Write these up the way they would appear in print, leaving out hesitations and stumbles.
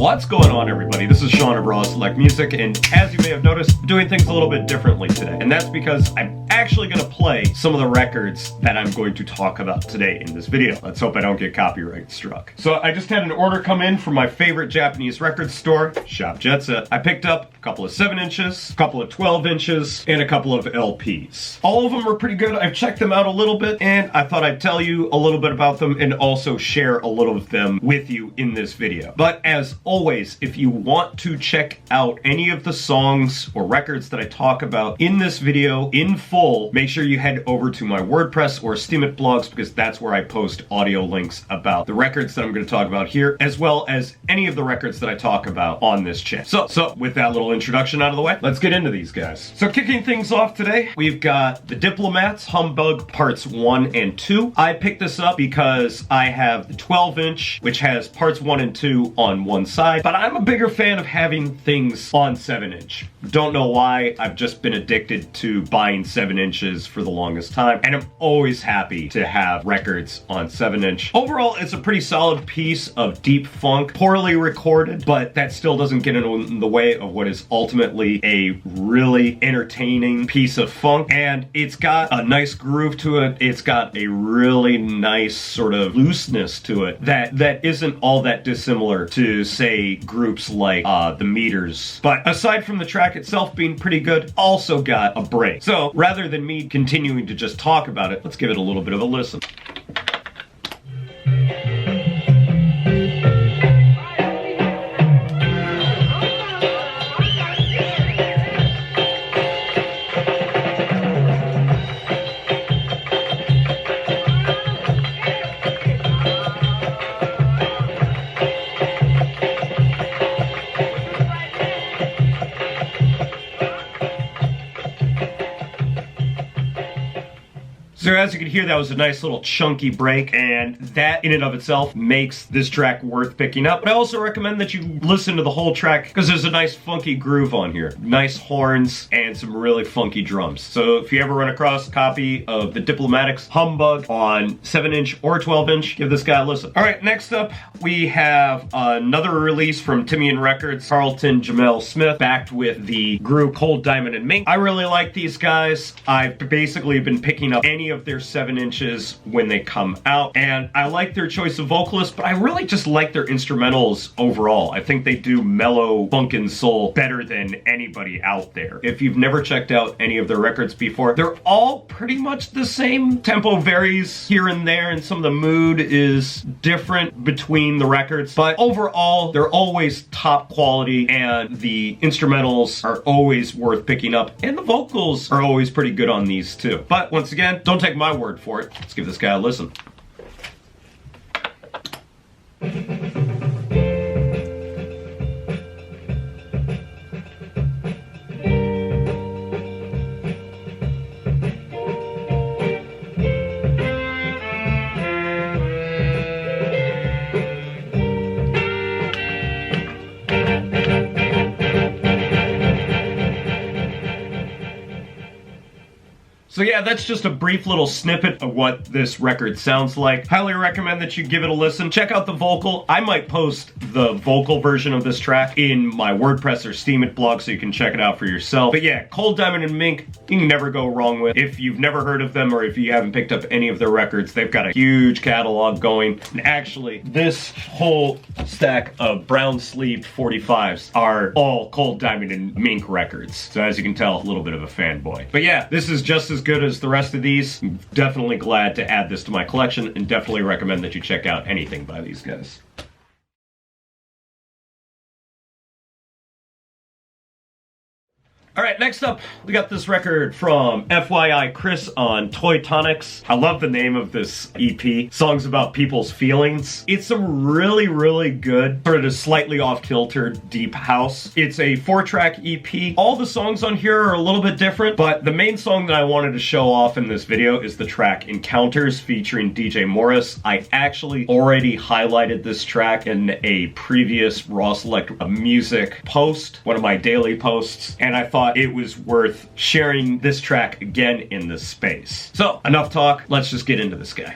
What's going on, everybody? This is Sean of Raw Select Music, and as you may have noticed, I'm doing things a little bit differently today. And that's because I'm actually going to play some of the records that I'm going to talk about today in this video. Let's hope I don't get copyright struck. So I just had an order come in from my favorite Japanese record store, Shop Jet Set. I picked up a couple of 7 inches, a couple of 12 inches, and a couple of LPs. All of them are pretty good. I've checked them out a little bit, and I thought I'd tell you a little bit about them and also share a little of them with you in this video. But as always, if you want to check out any of the songs or records that I talk about in this video in full, make sure you head over to my WordPress or Steemit blogs, because that's where I post audio links about the records that I'm going to talk about here, as well as any of the records that I talk about on this channel. So with that little introduction out of the way, let's get into these guys. So kicking things off today, we've got the Diplomats Humbug Parts 1 and 2. I picked this up because I have the 12-inch, which has parts 1 and 2 on one side, but I'm a bigger fan of having things on 7-inch. Don't know why, I've just been addicted to buying 7 inches for the longest time, and I'm always happy to have records on 7-inch. Overall, it's a pretty solid piece of deep funk, poorly recorded, but that still doesn't get in the way of what is ultimately a really entertaining piece of funk. And it's got a nice groove to it. It's got a really nice sort of looseness to it that isn't all that dissimilar to, say, groups like the Meters. But aside from the track itself being pretty good, also got a break. So rather than me continuing to just talk about it, let's give it a little bit of a listen. So as you can hear, that was a nice little chunky break, and that in and of itself makes this track worth picking up. But I also recommend that you listen to the whole track because there's a nice funky groove on here. Nice horns and some really funky drums. So if you ever run across a copy of the Diplomats Humbug on 7-inch or 12-inch, give this guy a listen. All right, next up, we have another release from Timian Records, Charlton, Jamel Smith, backed with the group Cold Diamond and Mink. I really like these guys. I've basically been picking up any of their 7 inches when they come out, and I like their choice of vocalists, but I really just like their instrumentals overall. I think they do mellow funk and soul better than anybody out there. If you've never checked out any of their records before, they're all pretty much the same. Tempo varies here and there, and some of the mood is different between the records, but overall they're always top quality, and the instrumentals are always worth picking up, and the vocals are always pretty good on these too. But once again, don't take my word for it. Let's give this guy a listen. So yeah, that's just a brief little snippet of what this record sounds like. Highly recommend that you give it a listen. Check out the vocal. I might post the vocal version of this track in my WordPress or Steemit blog so you can check it out for yourself. But yeah, Cold Diamond and Mink, you can never go wrong with. If you've never heard of them or if you haven't picked up any of their records, they've got a huge catalog going. And actually, this whole stack of brown sleeved 45s are all Cold Diamond and Mink records. So as you can tell, a little bit of a fanboy. But yeah, this is just as good as the rest of these. I'm definitely glad to add this to my collection and definitely recommend that you check out anything by these guys. Alright, next up, we got this record from FYI Chris on Toy Tonics. I love the name of this EP, Songs About People's Feelings. It's some really, really good, sort of slightly off-kilter deep house. It's a 4-track EP. All the songs on here are a little bit different, but the main song that I wanted to show off in this video is the track Encounters featuring DJ Morris. I actually already highlighted this track in a previous Raw Select Music post, one of my daily posts, and I thought it was worth sharing this track again in this space. So, enough talk, let's just get into this guy.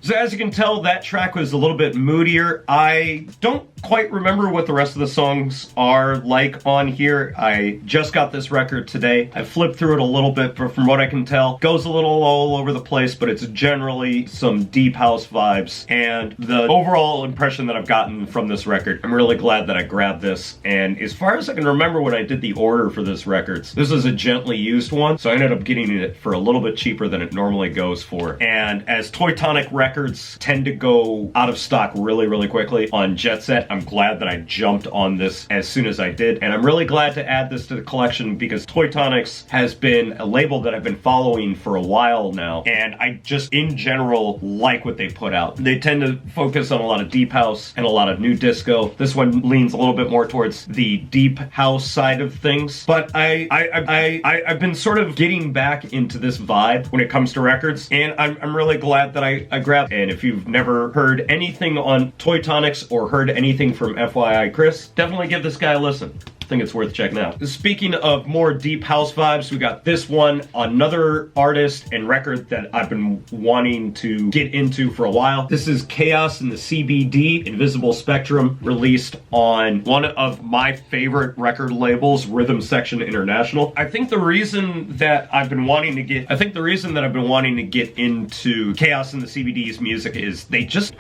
So as you can tell, that track was a little bit moodier. I don't quite remember what the rest of the songs are like on here. I just got this record today. I flipped through it a little bit, but from what I can tell, goes a little all over the place, but it's generally some deep house vibes. And the overall impression that I've gotten from this record, I'm really glad that I grabbed this. And as far as I can remember when I did the order for this records, this is a gently used one, so I ended up getting it for a little bit cheaper than it normally goes for. And as Toy Tonic records tend to go out of stock really, really quickly on Jet Set, I'm glad that I jumped on this as soon as I did. And I'm really glad to add this to the collection because Toy Tonics has been a label that I've been following for a while now. And I just, in general, like what they put out. They tend to focus on a lot of deep house and a lot of new disco. This one leans a little bit more towards the deep house side of things. But I've been sort of getting back into this vibe when it comes to records. And I'm really glad that I grabbed it. And if you've never heard anything on Toy Tonics or heard anything from FYI Chris, definitely give this guy a listen. I think it's worth checking out. Speaking of more deep house vibes, we got this one, another artist and record that I've been wanting to get into for a while. This is Chaos in the CBD, Invisible Spectrum, released on one of my favorite record labels, Rhythm Section International. I think the reason that I've been wanting to get into Chaos in the CBD's music is they just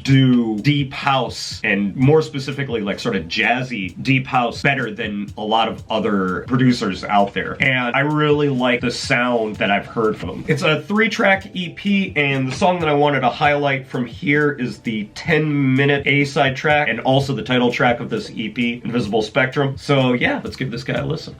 do deep house, and more specifically like sort of jazzy deep house, better than a lot of other producers out there. And I really like the sound that I've heard from them. It's a 3-track EP, and the song that I wanted to highlight from here is the 10-minute A-side track and also the title track of this EP, Invisible Spectrum. So yeah, let's give this guy a listen.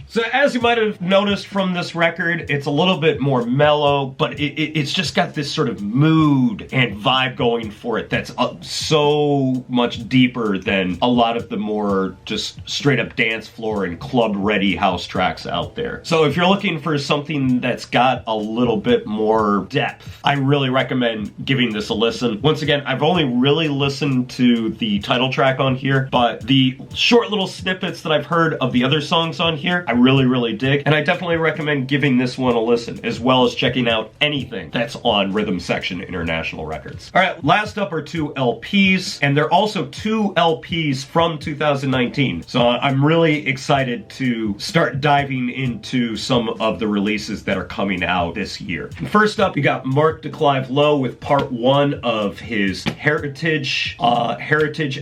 So as you might have noticed from this record, it's a little bit more mellow, but it's just got this sort of mood and vibe going for it that's so much deeper than a lot of the more just straight up dance floor and club ready house tracks out there. So if you're looking for something that's got a little bit more depth, I really recommend giving this a listen. Once again, I've only really listened to the title track on here, but the short little snippets that I've heard of the other songs on here, I really dig, and I definitely recommend giving this one a listen, as well as checking out anything that's on Rhythm Section International Records. Alright, last up are 2 LPs, and they're also 2 LPs from 2019, so I'm really excited to start diving into some of the releases that are coming out this year. First up, you got Mark DeClive Lowe with part 1 of his Heritage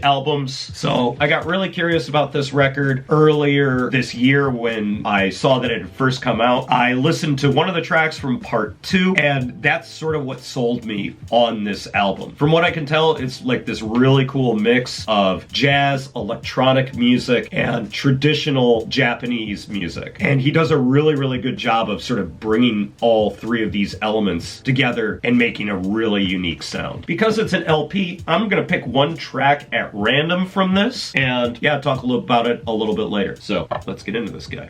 albums. So I got really curious about this record earlier this year when I saw that it had first come out. I listened to one of the tracks from part 2, and that's sort of what sold me on this album. From what I can tell, it's like this really cool mix of jazz, electronic music, and traditional Japanese music. And he does a really good job of sort of bringing all 3 of these elements together and making a really unique sound. Because it's an LP, I'm gonna pick one track at random from this, and yeah, talk a little about it a little bit later. So let's get into this guy.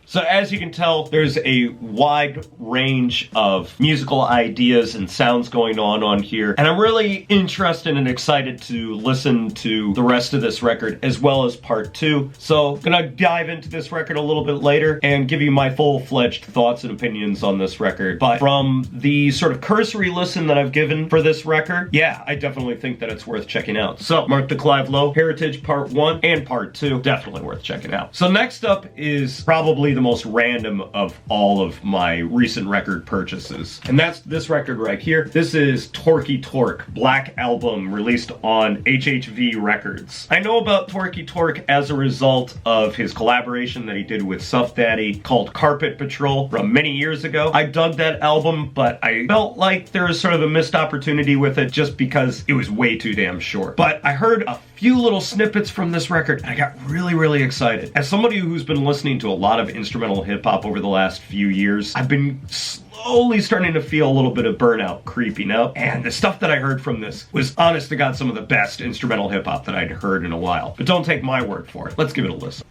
So as you can tell, there's a wide range of musical ideas and sounds going on here, and I'm really interested and excited to listen to the rest of this record as well as part 2. So I'm gonna dive into this record a little bit later and give you my full-fledged thoughts and opinions on this record. But from the sort of cursory listen that I've given for this record, yeah, I definitely think that it's worth checking out. So Mark DeClive Lowe, Heritage part 1 and part 2, definitely worth checking out. So next up is probably the most random of all of my recent record purchases. And that's this record right here. This is Torquey Torque, Black Album, released on HHV Records. I know about Torquey Torque as a result of his collaboration that he did with Suff Daddy called Carpet Patrol from many years ago. I dug that album, but I felt like there was sort of a missed opportunity with it just because it was way too damn short. But I heard a few little snippets from this record and I got really excited. As somebody who's been listening to a lot of instrumental hip-hop over the last few years, I've been slowly starting to feel a little bit of burnout creeping up, and the stuff that I heard from this was honest to God some of the best instrumental hip-hop that I'd heard in a while. But don't take my word for it. Let's give it a listen.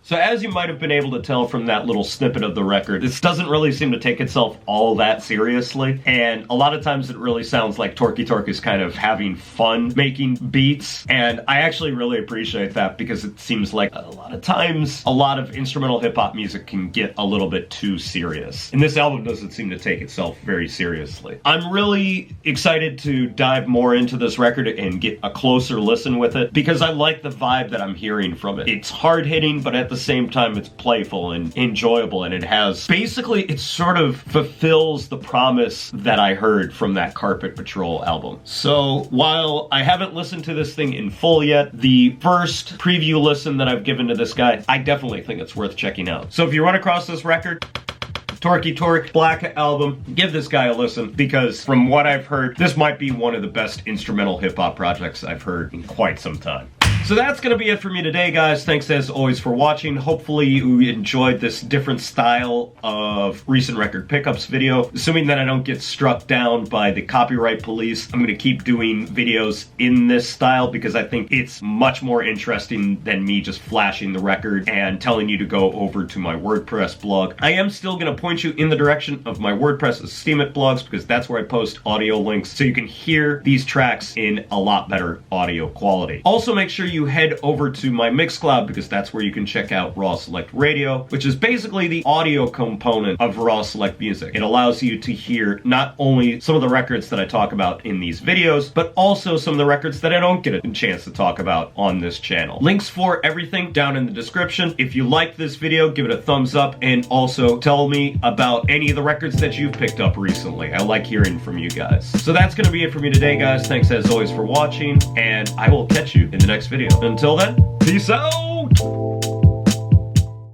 So as you might have been able to tell from that little snippet of the record, this doesn't really seem to take itself all that seriously, and a lot of times it really sounds like Torquey Torque is kind of having fun making beats, and I actually really appreciate that because it seems like a lot of times a lot of instrumental hip-hop music can get a little bit too serious, and this album doesn't seem to take itself very seriously. I'm really excited to dive more into this record and get a closer listen with it because I like the vibe that I'm hearing from it. It's hard-hitting, but at the same time it's playful and enjoyable, and it sort of fulfills the promise that I heard from that Carpet Patrol album. So while I haven't listened to this thing in full yet, the first preview listen that I've given to this guy, I definitely think it's worth checking out. So if you run across this record, Torquey Torque, Black Album, give this guy a listen because from what I've heard, this might be one of the best instrumental hip-hop projects I've heard in quite some time. So that's going to be it for me today, guys. Thanks as always for watching. Hopefully you enjoyed this different style of recent record pickups video. Assuming that I don't get struck down by the copyright police, I'm going to keep doing videos in this style because I think it's much more interesting than me just flashing the record and telling you to go over to my WordPress blog. I am still going to point you in the direction of my WordPress Esteem It blogs because that's where I post audio links so you can hear these tracks in a lot better audio quality. Also, make sure you head over to my Mixcloud because that's where you can check out Raw Select Radio, which is basically the audio component of Raw Select Music. It allows you to hear not only some of the records that I talk about in these videos, but also some of the records that I don't get a chance to talk about on this channel. Links for everything down in the description. If you liked this video, give it a thumbs up and also tell me about any of the records that you've picked up recently. I like hearing from you guys. So that's going to be it for me today, guys. Thanks as always for watching, and I will catch you in the next video. Until then, peace out!